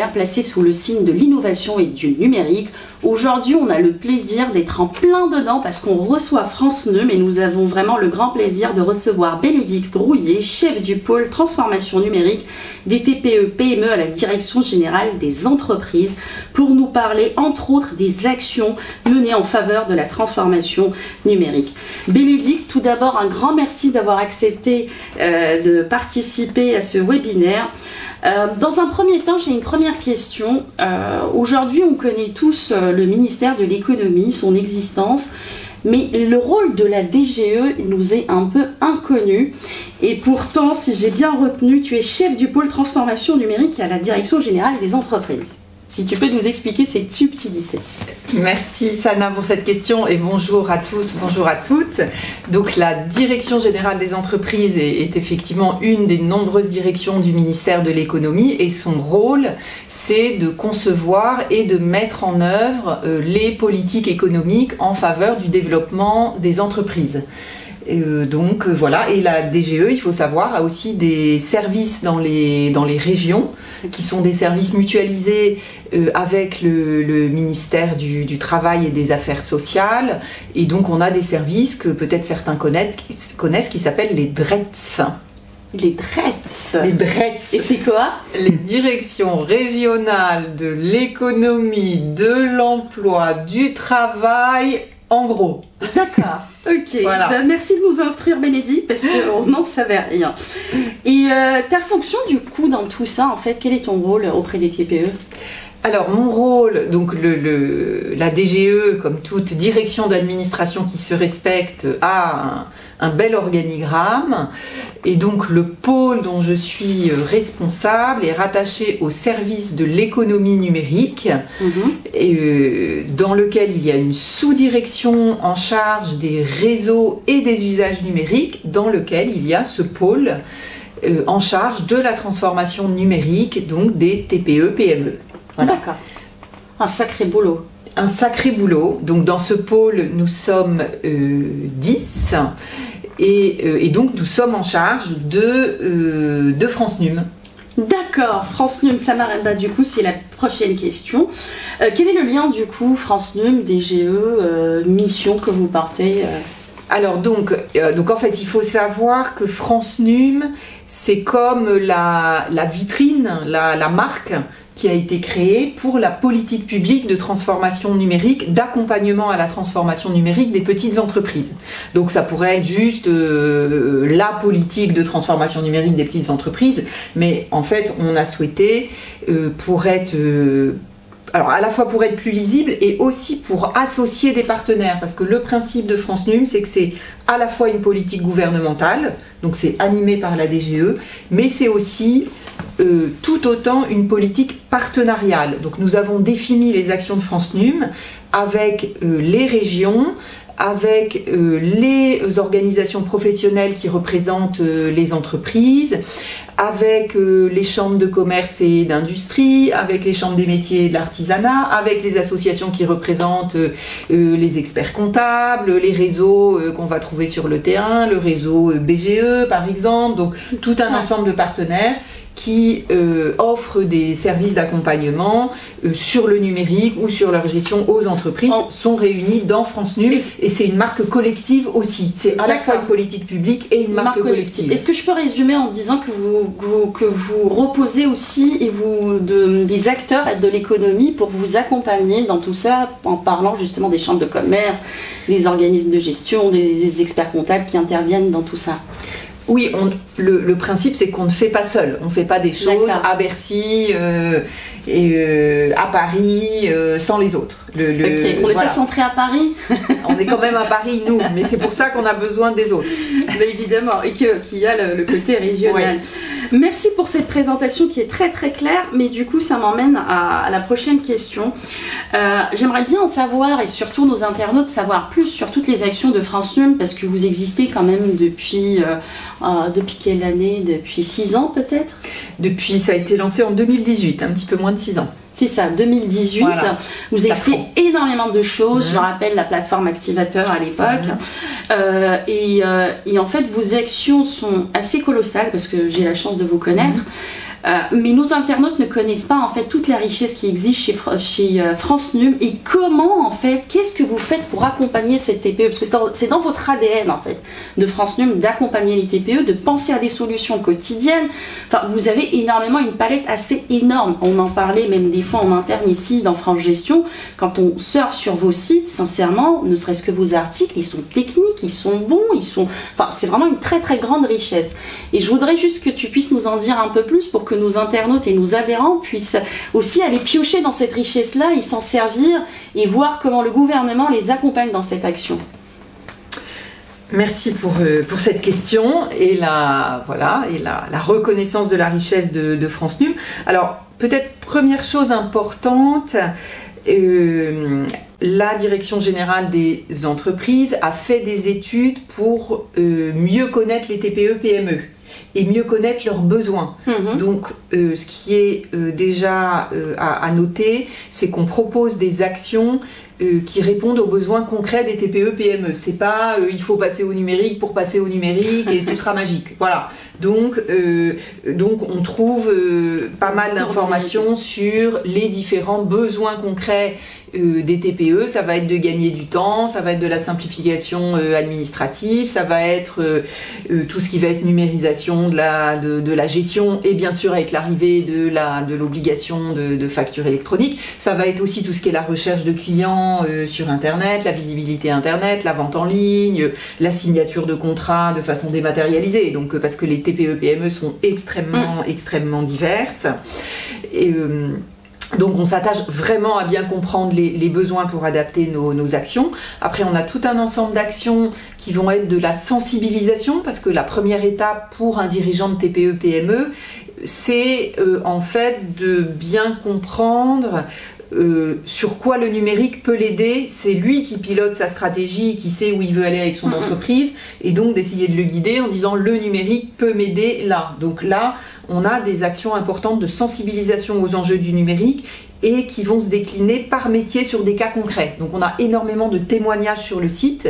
webinaire placé sous le signe de l'innovation et du numérique. Aujourd'hui, on a le plaisir d'être en plein dedans parce qu'on reçoit France Neum et nous avons vraiment le grand plaisir de recevoir Bénédicte Rouillet, chef du pôle transformation numérique des TPE-PME à la Direction Générale des Entreprises, pour nous parler entre autres des actions menées en faveur de la transformation numérique. Bénédicte, tout d'abord, un grand merci d'avoir accepté de participer à ce webinaire. Dans un premier temps, j'ai une première question. Aujourd'hui, on connaît tous le ministère de l'économie, son existence, mais le rôle de la DGE nous est un peu inconnu. Et pourtant, si j'ai bien retenu, tu es chef du pôle transformation numérique à la Direction Générale des Entreprises. Si tu peux nous expliquer cette subtilité. Merci Sana pour cette question et bonjour à tous, bonjour à toutes. Donc la Direction Générale des Entreprises est effectivement une des nombreuses directions du ministère de l'économie et son rôle c'est de concevoir et de mettre en œuvre les politiques économiques en faveur du développement des entreprises. Donc voilà, et la DGE, il faut savoir, a aussi des services dans les régions qui sont des services mutualisés avec le ministère du Travail et des Affaires sociales, et donc on a des services que peut-être certains connaissent qui s'appellent les DRETS. Les DRETS. Les DRETS. Et c'est quoi? Les directions régionales de l'économie, de l'emploi, du travail, en gros. D'accord. Ok, voilà. Ben, merci de nous instruire Bénédicte parce qu'on n'en savait rien. Et ta fonction du coup dans tout ça, en fait, quel est ton rôle auprès des TPE? Alors mon rôle, donc la DGE, comme toute direction d'administration qui se respecte, a un bel organigramme, et donc le pôle dont je suis responsable est rattaché au service de l'économie numérique, et, dans lequel il y a une sous-direction en charge des réseaux et des usages numériques, dans lequel il y a ce pôle en charge de la transformation numérique, donc des TPE-PME. Voilà. D'accord. Un sacré boulot. Un sacré boulot. Donc dans ce pôle, nous sommes 10 et donc nous sommes en charge de France Neum. D'accord, France Neum, ça m'arrête. Du coup, c'est la prochaine question. Quel est le lien du coup France Neum, DGE, mission que vous portez Alors donc en fait, il faut savoir que France Neum, c'est comme la vitrine, la marque qui a été créée pour la politique publique de transformation numérique, d'accompagnement à la transformation numérique des petites entreprises. Donc ça pourrait être juste la politique de transformation numérique des petites entreprises, mais en fait on a souhaité pour être... alors à la fois pour être plus lisible et aussi pour associer des partenaires, parce que le principe de France Neum, c'est que c'est à la fois une politique gouvernementale, donc c'est animé par la DGE, mais c'est aussi tout autant une politique partenariale. Donc nous avons défini les actions de France Neum avec les régions, avec les organisations professionnelles qui représentent les entreprises, avec les chambres de commerce et d'industrie, avec les chambres des métiers et de l'artisanat, avec les associations qui représentent les experts comptables, les réseaux qu'on va trouver sur le terrain, le réseau BGE par exemple, donc tout un ensemble de partenaires qui offrent des services d'accompagnement sur le numérique ou sur leur gestion aux entreprises, sont réunis dans France Neum, et c'est une marque collective aussi. C'est à la fois une politique publique et une marque collective. Est-ce que je peux résumer en disant que vous reposez aussi et des acteurs de l'économie pour vous accompagner dans tout ça, en parlant justement des chambres de commerce, des organismes de gestion, des experts comptables qui interviennent dans tout ça? Oui, le principe c'est qu'on ne fait pas seul, on ne fait pas des choses à Bercy et à Paris sans les autres. On n'est pas centré à Paris. On est quand même à Paris nous, mais c'est pour ça qu'on a besoin des autres. Mais évidemment, et qu'il y a le côté régional. Ouais. Merci pour cette présentation qui est très très claire, mais du coup ça m'emmène à la prochaine question. J'aimerais bien en savoir, et surtout nos internautes, savoir plus sur toutes les actions de France Neum, parce que vous existez quand même depuis quelle année? Depuis 6 ans peut-être? Ça a été lancé en 2018, un petit peu moins de 6 ans. C'est ça, 2018. Voilà. Vous avez fait énormément de choses. Je me rappelle la plateforme Activateur à l'époque. Et en fait, vos actions sont assez colossales parce que j'ai la chance de vous connaître. Mais nos internautes ne connaissent pas en fait toute la richesse qui existe chez France Num et comment en fait, qu'est-ce que vous faites pour accompagner cette TPE, parce que c'est dans votre ADN en fait de France Num d'accompagner les TPE, de penser à des solutions quotidiennes. Enfin, vous avez énormément une palette assez énorme. On en parlait même des fois en interne ici dans France Gestion. Quand on surfe sur vos sites, sincèrement, ne serait-ce que vos articles, ils sont techniques, ils sont bons, enfin, c'est vraiment une très très grande richesse. Et je voudrais juste que tu puisses nous en dire un peu plus pour que nos internautes et nos adhérents puissent aussi aller piocher dans cette richesse-là et s'en servir et voir comment le gouvernement les accompagne dans cette action. Merci pour cette question et la reconnaissance de la richesse de France Num. Alors, peut-être première chose importante, la Direction générale des entreprises a fait des études pour mieux connaître les TPE-PME et mieux connaître leurs besoins. Donc, ce qui est déjà à noter, c'est qu'on propose des actions qui répondent aux besoins concrets des TPE-PME. C'est pas il faut passer au numérique pour passer au numérique et tout sera magique. Voilà. Donc on trouve pas mal d'informations sur les différents besoins concrets des TPE. Ça va être de gagner du temps, ça va être de la simplification administrative, ça va être tout ce qui va être numérisation de la gestion et bien sûr avec l'arrivée de l'obligation de facture électronique. Ça va être aussi tout ce qui est la recherche de clients sur Internet, la visibilité Internet, la vente en ligne, la signature de contrats de façon dématérialisée. Donc parce que les TPE-PME sont extrêmement diverses. Et, donc on s'attache vraiment à bien comprendre les besoins pour adapter nos actions. Après on a tout un ensemble d'actions qui vont être de la sensibilisation, parce que la première étape pour un dirigeant de TPE-PME, c'est en fait de bien comprendre sur quoi le numérique peut l'aider. C'est lui qui pilote sa stratégie, qui sait où il veut aller avec son entreprise, et donc d'essayer de le guider en disant le numérique peut m'aider là. Donc là, on a des actions importantes de sensibilisation aux enjeux du numérique et qui vont se décliner par métier sur des cas concrets. Donc on a énormément de témoignages sur le site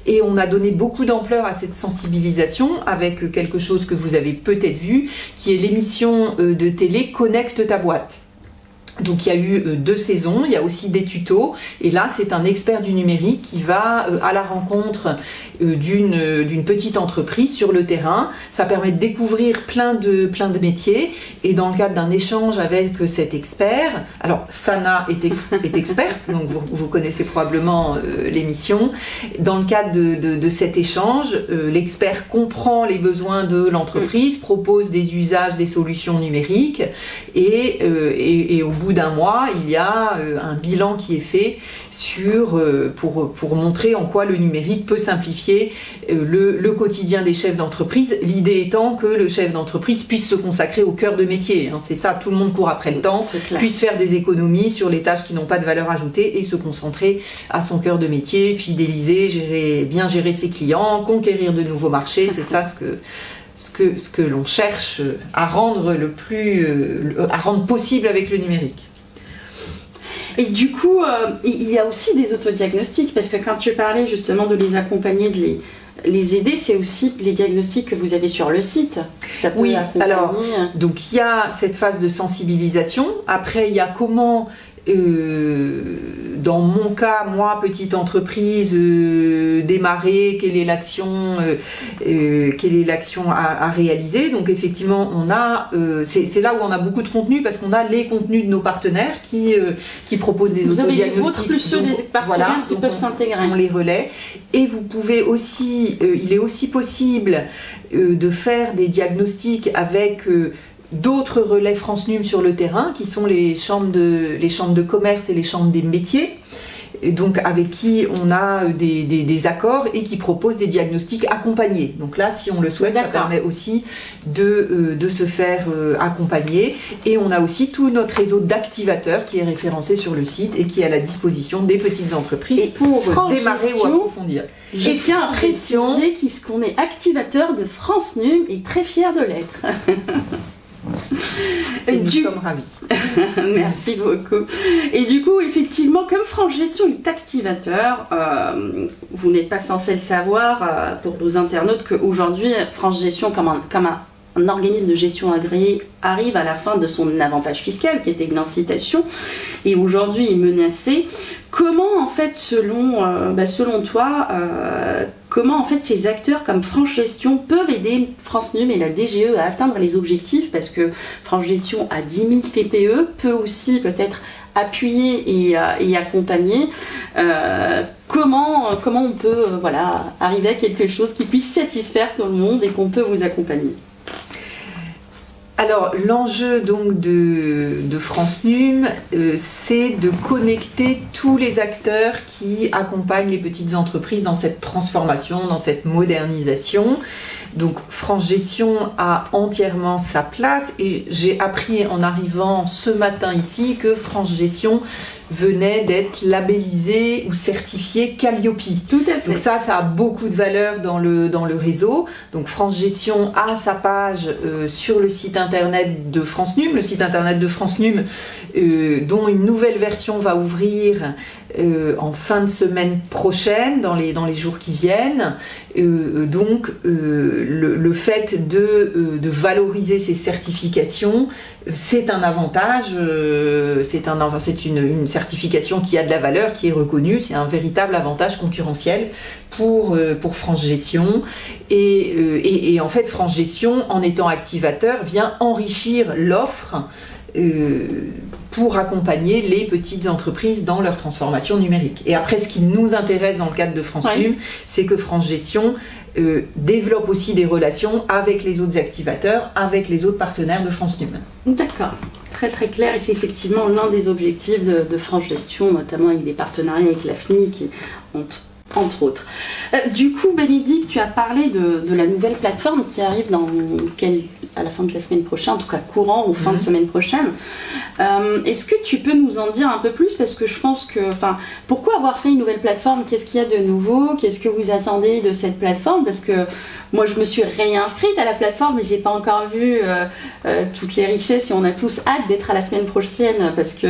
et on a donné beaucoup d'ampleur à cette sensibilisation avec quelque chose que vous avez peut-être vu, qui est l'émission de télé Connecte ta boîte. Donc il y a eu 2 saisons, il y a aussi des tutos, et là c'est un expert du numérique qui va à la rencontre d'une petite entreprise sur le terrain. Ça permet de découvrir plein de métiers, et dans le cadre d'un échange avec cet expert, alors Sana est experte, donc vous connaissez probablement l'émission. Dans le cadre de cet échange, l'expert comprend les besoins de l'entreprise, propose des usages, des solutions numériques, et au bout d'un mois, il y a un bilan qui est fait pour montrer en quoi le numérique peut simplifier le quotidien des chefs d'entreprise. L'idée étant que le chef d'entreprise puisse se consacrer au cœur de métier. C'est ça, tout le monde court après le temps, puisse faire des économies sur les tâches qui n'ont pas de valeur ajoutée et se concentrer à son cœur de métier, fidéliser, bien gérer ses clients, conquérir de nouveaux marchés. C'est ça ce que l'on cherche à rendre à rendre possible avec le numérique. Et du coup, il y a aussi des autodiagnostics, parce que quand tu parlais justement de les accompagner, de les aider, c'est aussi les diagnostics que vous avez sur le site. Ça peut accompagner. Alors, donc il y a cette phase de sensibilisation. Après, il y a comment... dans mon cas, moi, petite entreprise, démarrer, quelle est l'action à réaliser. Donc effectivement, on a, c'est là où on a beaucoup de contenu, parce qu'on a les contenus de nos partenaires qui proposent des autodiagnostics. Vous avez les vôtres plus ceux des partenaires qui peuvent s'intégrer. On les relaie. Et vous pouvez aussi, il est aussi possible de faire des diagnostics avec d'autres relais France Num sur le terrain, qui sont les chambres de commerce et les chambres des métiers, et donc avec qui on a des accords et qui proposent des diagnostics accompagnés. Donc là, si on le souhaite, ça permet aussi de se faire accompagner. Et on a aussi tout notre réseau d'activateurs qui est référencé sur le site et qui est à la disposition des petites entreprises pour démarrer ou approfondir. Je tiens à préciser qu'on est activateur de France Num et très fiers de l'être. Et nous sommes ravis. Merci beaucoup. Et du coup, effectivement, comme France Gestion est activateur, vous n'êtes pas censé le savoir pour nos internautes qu'aujourd'hui, France Gestion, comme un un organisme de gestion agréé arrive à la fin de son avantage fiscal, qui était une incitation, et aujourd'hui est menacé. Comment en fait, selon toi, comment en fait ces acteurs comme France Gestion peuvent aider France Num et la DGE à atteindre les objectifs, parce que France Gestion a 10 000 TPE, peut aussi peut-être appuyer et accompagner. Comment on peut arriver à quelque chose qui puisse satisfaire tout le monde et qu'on peut vous accompagner? Alors l'enjeu donc de France Num, c'est de connecter tous les acteurs qui accompagnent les petites entreprises dans cette transformation, dans cette modernisation. Donc France Gestion a entièrement sa place, et j'ai appris en arrivant ce matin ici que France Gestion venait d'être labellisé ou certifié Calliope. Tout à fait. Donc ça a beaucoup de valeur dans le réseau. Donc France Gestion a sa page sur le site internet de France Num, le site internet de France Num, dont une nouvelle version va ouvrir en fin de semaine prochaine, dans les jours qui viennent. Donc le fait de valoriser ces certifications, c'est un avantage, c'est une certification qui a de la valeur, qui est reconnue, c'est un véritable avantage concurrentiel pour France Gestion. Et en fait, France Gestion, en étant activateur, vient enrichir l'offre pour accompagner les petites entreprises dans leur transformation numérique. Et après, ce qui nous intéresse dans le cadre de France Num, c'est que France Gestion développe aussi des relations avec les autres activateurs, avec les autres partenaires de France Num. D'accord, très très clair, et c'est effectivement l'un des objectifs de France Gestion, notamment avec des partenariats avec l'AFNI qui entre autres. Du coup, Bénédicte, tu as parlé de la nouvelle plateforme qui arrive à la fin de la semaine prochaine, en tout cas courant ou fin de semaine prochaine. Est-ce que tu peux nous en dire un peu plus? Parce que je pense que, pourquoi avoir fait une nouvelle plateforme? Qu'est-ce qu'il y a de nouveau? Qu'est-ce que vous attendez de cette plateforme? Parce que moi, je me suis réinscrite à la plateforme, mais j'ai pas encore vu toutes les richesses, et on a tous hâte d'être à la semaine prochaine, parce que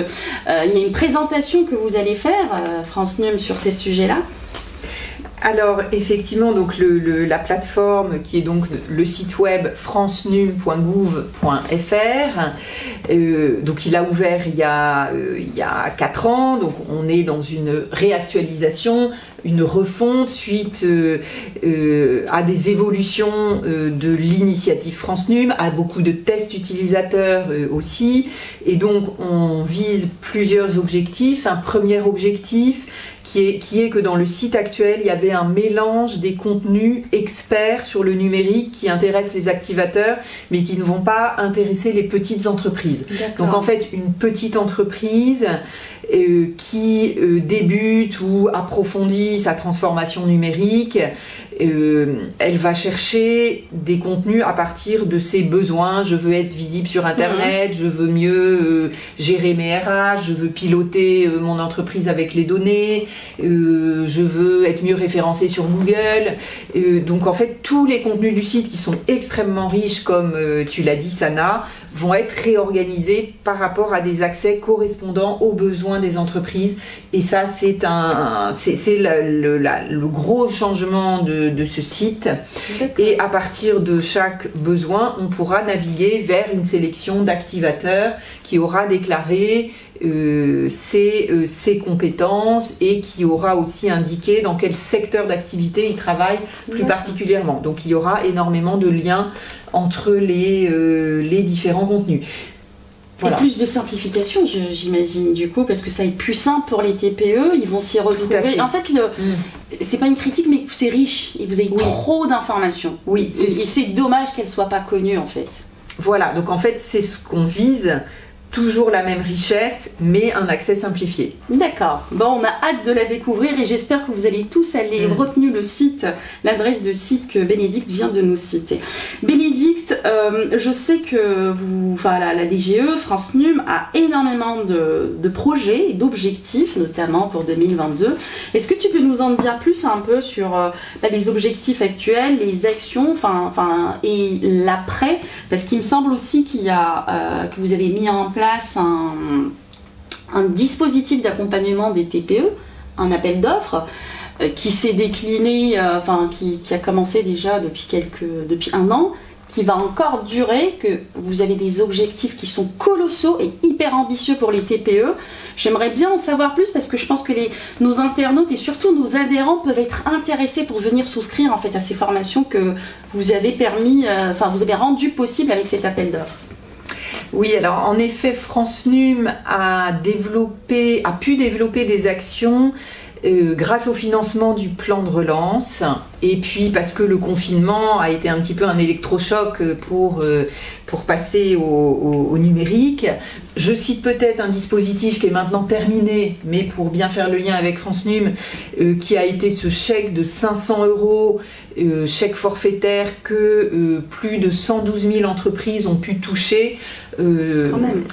il y a une présentation que vous allez faire, France Num, sur ces sujets-là. Alors effectivement, donc la plateforme qui est donc le site web francenum.gouv.fr, donc il a ouvert il y a 4 ans, donc on est dans une réactualisation, une refonte suite à des évolutions de l'initiative France Num, à beaucoup de tests utilisateurs aussi, et donc on vise plusieurs objectifs. Un premier objectif qui est que dans le site actuel, il y avait un mélange des contenus experts sur le numérique qui intéressent les activateurs, mais qui ne vont pas intéresser les petites entreprises. Donc en fait, une petite entreprise qui débute ou approfondit sa transformation numérique, elle va chercher des contenus à partir de ses besoins. Je veux être visible sur Internet, je veux mieux gérer mes RH, je veux piloter mon entreprise avec les données, je veux être mieux référencé sur Google. Donc en fait, tous les contenus du site qui sont extrêmement riches, comme tu l'as dit, Sana, vont être réorganisés par rapport à des accès correspondant aux besoins des entreprises. Et ça, c'est le gros changement de ce site. Et à partir de chaque besoin, on pourra naviguer vers une sélection d'activateurs qui aura déclaré ses compétences, et qui aura aussi indiqué dans quel secteur d'activité il travaille plus particulièrement. Donc il y aura énormément de liens entre les différents contenus. Voilà. Et plus de simplification, j'imagine, du coup, parce que ça va être plus simple pour les TPE, ils vont s'y retrouver. En fait, c'est pas une critique, mais c'est riche, et vous avez trop d'informations. Oui, et c'est dommage qu'elles ne soient pas connues, en fait. Voilà, donc en fait, c'est ce qu'on vise. Toujours la même richesse, mais un accès simplifié. D'accord. Bon, on a hâte de la découvrir, et j'espère que vous allez tous aller retenu le site, l'adresse de site que Bénédicte vient de nous citer. Bénédicte, je sais que la DGE, France Num, a énormément de projets et d'objectifs, notamment pour 2022. Est-ce que tu peux nous en dire plus un peu sur les objectifs actuels, les actions, et l'après? Parce qu'il me semble aussi qu'il y a que vous avez mis en place un dispositif d'accompagnement des TPE, un appel d'offres qui s'est décliné, qui a commencé déjà depuis 1 an, qui va encore durer, que vous avez des objectifs qui sont colossaux et hyper ambitieux pour les TPE. J'aimerais bien en savoir plus parce que je pense que nos internautes et surtout nos adhérents peuvent être intéressés pour venir souscrire en fait à ces formations que vous avez vous avez rendu possible avec cet appel d'offres. Oui, alors en effet, France Num a pu développer des actions grâce au financement du plan de relance, et puis parce que le confinement a été un petit peu un électrochoc pour passer au numérique. Je cite peut-être un dispositif qui est maintenant terminé, mais pour bien faire le lien avec France Num, qui a été ce chèque de 500 €, chèque forfaitaire que plus de 112 000 entreprises ont pu toucher. Quand même.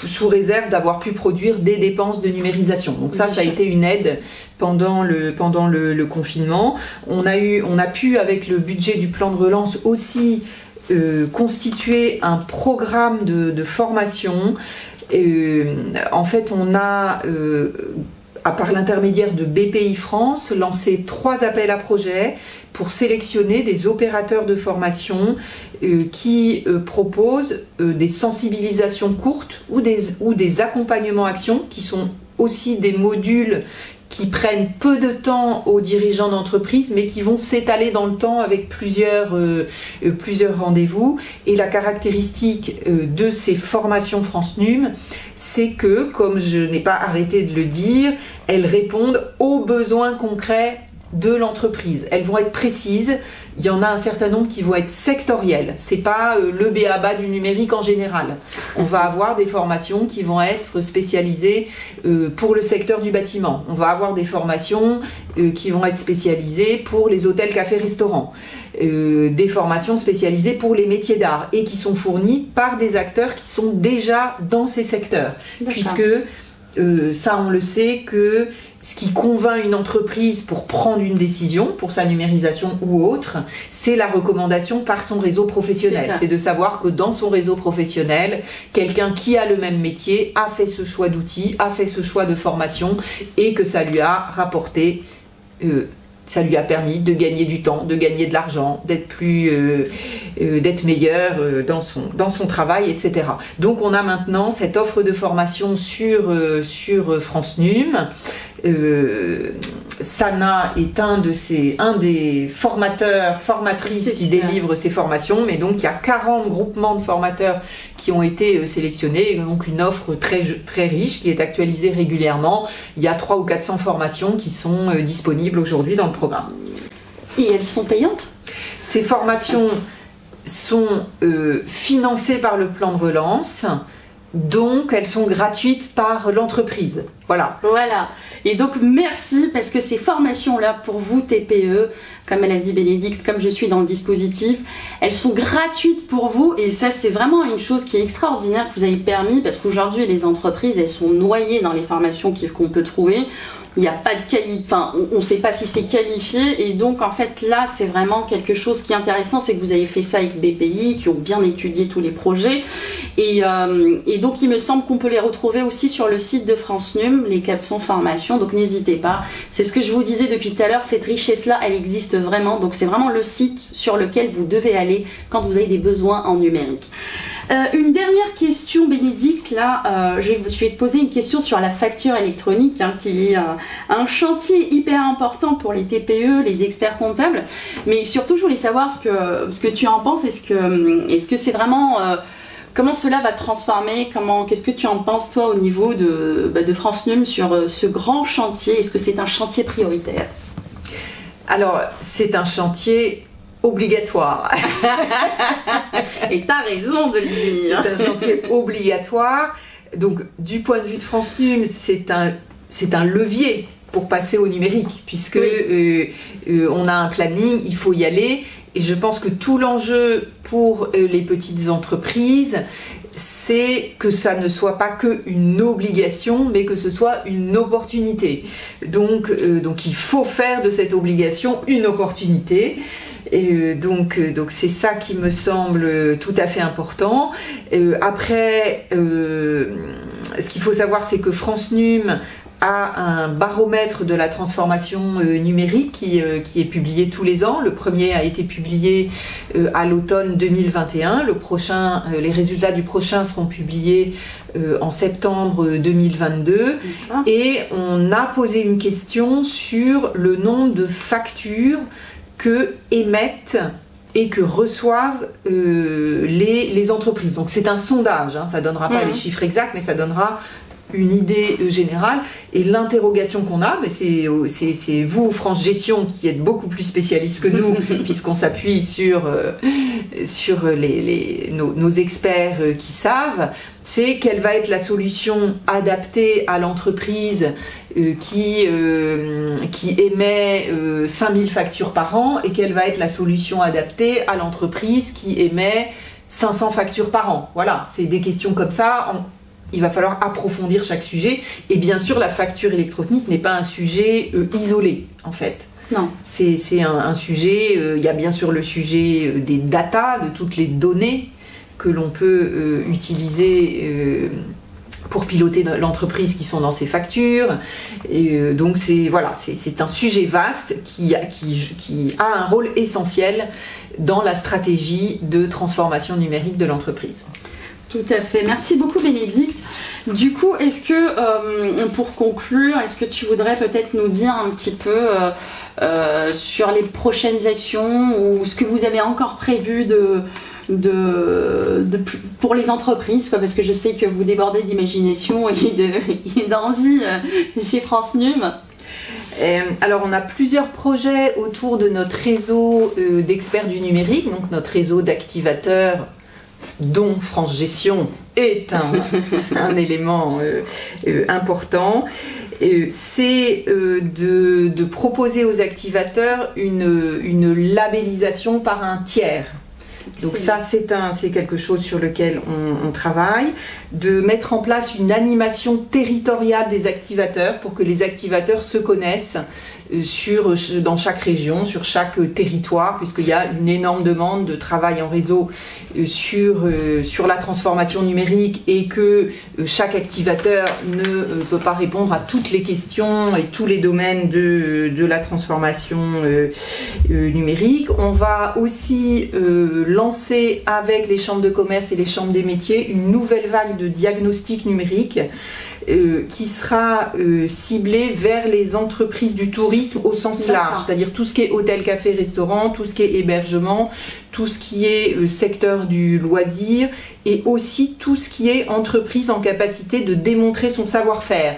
Sous réserve d'avoir pu produire des dépenses de numérisation. Donc ça a été une aide pendant le confinement. On a pu, avec le budget du plan de relance, aussi constituer un programme de formation. En fait, on a, par l'intermédiaire de BPI France, lancé 3 appels à projets pour sélectionner des opérateurs de formation qui proposent des sensibilisations courtes ou des accompagnements actions qui sont aussi des modules qui prennent peu de temps aux dirigeants d'entreprise mais qui vont s'étaler dans le temps avec plusieurs rendez-vous. Et la caractéristique de ces formations France Num, c'est que, comme je n'ai pas arrêté de le dire, elles répondent aux besoins concrets de l'entreprise. Elles vont être précises. Il y en a un certain nombre qui vont être sectorielles. C'est pas le b.a.-ba du numérique en général. On va avoir des formations qui vont être spécialisées pour le secteur du bâtiment. On va avoir des formations qui vont être spécialisées pour les hôtels, cafés, restaurants. Des formations spécialisées pour les métiers d'art et qui sont fournies par des acteurs qui sont déjà dans ces secteurs. Puisque ça, on le sait que ce qui convainc une entreprise pour prendre une décision, pour sa numérisation ou autre, c'est la recommandation par son réseau professionnel. C'est de savoir que dans son réseau professionnel, quelqu'un qui a le même métier a fait ce choix d'outils, a fait ce choix de formation et que ça lui a rapporté, ça lui a permis de gagner du temps, de gagner de l'argent, d'être meilleur dans son travail, etc. Donc on a maintenant cette offre de formation sur France Num. Sana est un des formatrices qui délivrent ces formations, mais donc il y a 40 groupements de formateurs qui ont été sélectionnés, donc une offre très, très riche qui est actualisée régulièrement. Il y a 300 ou 400 formations qui sont disponibles aujourd'hui dans le programme. Et elles sont payantes ? Ces formations sont financées par le plan de relance. Donc, elles sont gratuites par l'entreprise. Voilà. Et donc, merci parce que ces formations-là, pour vous, TPE, comme elle a dit Bénédicte, comme je suis dans le dispositif, elles sont gratuites pour vous. Et ça, c'est vraiment une chose qui est extraordinaire que vous avez permis parce qu'aujourd'hui, les entreprises, elles sont noyées dans les formations qu'on peut trouver. Il n'y a pas de on ne sait pas si c'est qualifié et donc en fait là c'est vraiment quelque chose qui est intéressant, c'est que vous avez fait ça avec BPI qui ont bien étudié tous les projets et donc il me semble qu'on peut les retrouver aussi sur le site de France Num, les 400 formations, donc n'hésitez pas, c'est ce que je vous disais depuis tout à l'heure, cette richesse là elle existe vraiment, donc c'est vraiment le site sur lequel vous devez aller quand vous avez des besoins en numérique. Une dernière question, Bénédicte, là, je vais te poser une question sur la facture électronique, qui est un chantier hyper important pour les TPE, les experts comptables, mais surtout je voulais savoir ce que tu en penses, est-ce que c'est vraiment... comment cela va transformer, qu'est-ce que tu en penses toi au niveau de France Num sur ce grand chantier, est-ce que c'est un chantier prioritaire ? Alors, c'est un chantier obligatoire. Et tu as raison de le dire. C'est un chantier obligatoire. Donc, du point de vue de France Num, c'est un levier pour passer au numérique, puisque on a un planning, il faut y aller. Et je pense que tout l'enjeu pour les petites entreprises, c'est que ça ne soit pas qu'une obligation, mais que ce soit une opportunité. Donc il faut faire de cette obligation une opportunité. Et donc c'est ça qui me semble tout à fait important. Après, ce qu'il faut savoir, c'est que France Num a un baromètre de la transformation numérique qui est publié tous les ans. Le premier a été publié à l'automne 2021. Les résultats du prochain seront publiés en septembre 2022. Et on a posé une question sur le nombre de factures que émettent et que reçoivent les entreprises. Donc c'est un sondage, hein, ça ne donnera pas les chiffres exacts, mais ça donnera une idée générale. Et l'interrogation qu'on a, c'est vous, France Gestion, qui êtes beaucoup plus spécialistes que nous, puisqu'on s'appuie sur nos experts qui savent, c'est quelle va être la solution adaptée à l'entreprise qui émet 5000 factures par an, et quelle va être la solution adaptée à l'entreprise qui émet 500 factures par an. Voilà, c'est des questions comme ça. Il va falloir approfondir chaque sujet. Et bien sûr, la facture électronique n'est pas un sujet isolé, en fait. Non. C'est un sujet, il y a bien sûr le sujet des data, de toutes les données que l'on peut utiliser pour piloter l'entreprise qui sont dans ces factures. Et donc c'est un sujet vaste qui a un rôle essentiel dans la stratégie de transformation numérique de l'entreprise. Tout à fait. Merci beaucoup, Bénédicte. Du coup, est-ce que, pour conclure, est-ce que tu voudrais peut-être nous dire un petit peu sur les prochaines actions ou ce que vous avez encore prévu pour les entreprises, quoi, parce que je sais que vous débordez d'imagination et d'envie chez France Num. Alors on a plusieurs projets autour de notre réseau d'experts du numérique, donc notre réseau d'activateurs dont France Gestion est un élément important. C'est de proposer aux activateurs une labellisation par un tiers. Donc ça, c'est quelque chose sur lequel on travaille, de mettre en place une animation territoriale des activateurs pour que les activateurs se connaissent dans chaque région, sur chaque territoire, puisqu'il y a une énorme demande de travail en réseau sur la transformation numérique, et que chaque activateur ne peut pas répondre à toutes les questions et tous les domaines de la transformation numérique. On va aussi lancer avec les chambres de commerce et les chambres des métiers une nouvelle vague de diagnostic numérique qui sera ciblée vers les entreprises du tourisme au sens large, c'est-à-dire tout ce qui est hôtel, café, restaurant, tout ce qui est hébergement, tout ce qui est secteur du loisir, et aussi tout ce qui est entreprise en capacité de démontrer son savoir-faire.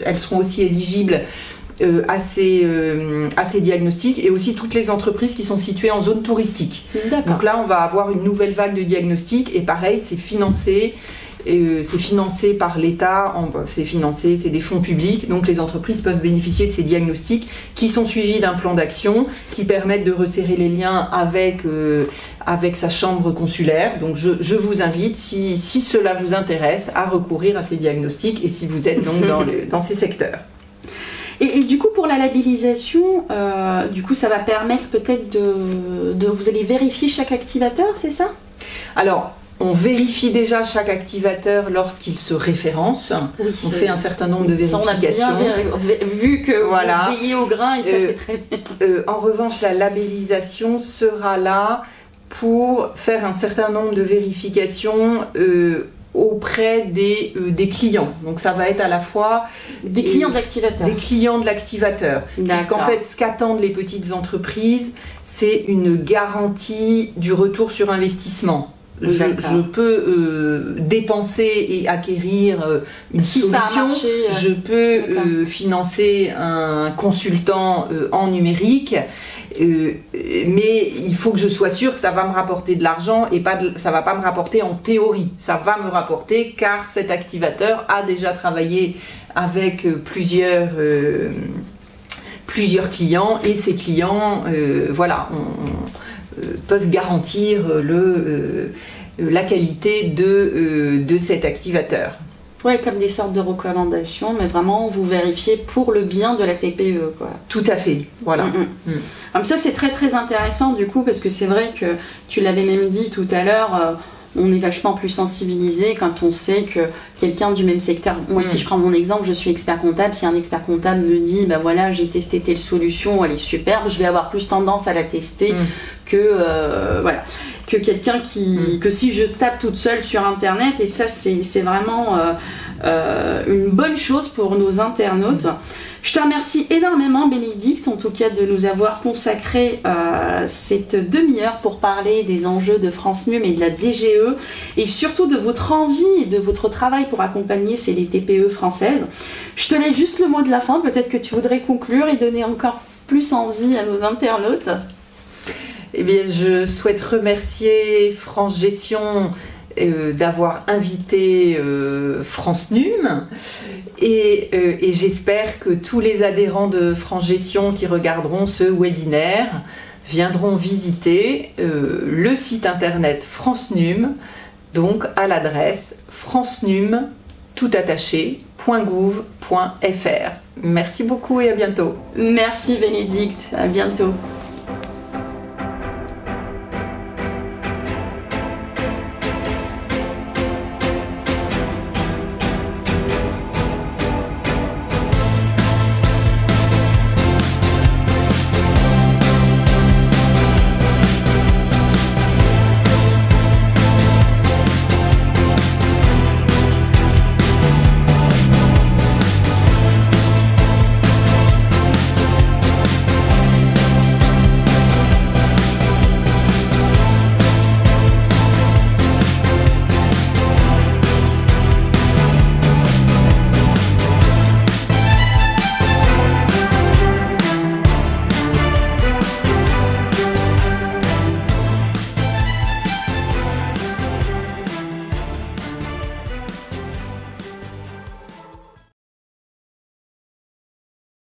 Elles seront aussi éligibles à ces diagnostics, et aussi toutes les entreprises qui sont situées en zone touristique. Donc là, on va avoir une nouvelle vague de diagnostics, et pareil, c'est financé par l'État, c'est des fonds publics, donc les entreprises peuvent bénéficier de ces diagnostics qui sont suivis d'un plan d'action qui permettent de resserrer les liens avec sa chambre consulaire. Donc je vous invite, si cela vous intéresse, à recourir à ces diagnostics, et si vous êtes donc dans ces secteurs. Et du coup, pour la labellisation, ça va permettre peut-être vous allez vérifier chaque activateur, c'est ça? Alors, on vérifie déjà chaque activateur lorsqu'il se référence. Oui, on fait un certain nombre de vérifications. On a bien vu que vous veillez au grain, et ça c'est très bien. En revanche, la labellisation sera là pour faire un certain nombre de vérifications auprès des clients. Donc ça va être à la fois des clients de l'activateur. Des clients de l'activateur. Puisqu'en fait, ce qu'attendent les petites entreprises, c'est une garantie du retour sur investissement. Je peux dépenser et acquérir une solution, ça a marché, je peux financer un consultant en numérique, mais il faut que je sois sûre que ça va me rapporter de l'argent, et ça va pas me rapporter en théorie, ça va me rapporter car cet activateur a déjà travaillé avec plusieurs clients, et ces clients peuvent garantir la qualité de cet activateur. Oui, comme des sortes de recommandations, mais vraiment vous vérifiez pour le bien de la TPE, quoi. Tout à fait, voilà. Comme ça, c'est très très intéressant du coup, parce que c'est vrai que tu l'avais même dit tout à l'heure, on est vachement plus sensibilisé quand on sait que quelqu'un du même secteur, moi si je prends mon exemple, je suis expert comptable, si un expert comptable me dit bah voilà j'ai testé telle solution, elle est superbe, je vais avoir plus tendance à la tester que voilà, que quelqu'un que si je tape toute seule sur internet, et ça c'est vraiment une bonne chose pour nos internautes. Je te remercie énormément Bénédicte, en tout cas de nous avoir consacré cette demi-heure pour parler des enjeux de France Num et de la DGE, et surtout de votre envie et de votre travail pour accompagner les TPE françaises. Je te laisse juste le mot de la fin, peut-être que tu voudrais conclure et donner encore plus envie à nos internautes. Eh bien, je souhaite remercier France Gestion d'avoir invité France Num, et j'espère que tous les adhérents de France Gestion qui regarderont ce webinaire viendront visiter le site internet France Num, donc à l'adresse francenum.gouv.fr. Merci beaucoup et à bientôt. Merci Bénédicte, à bientôt.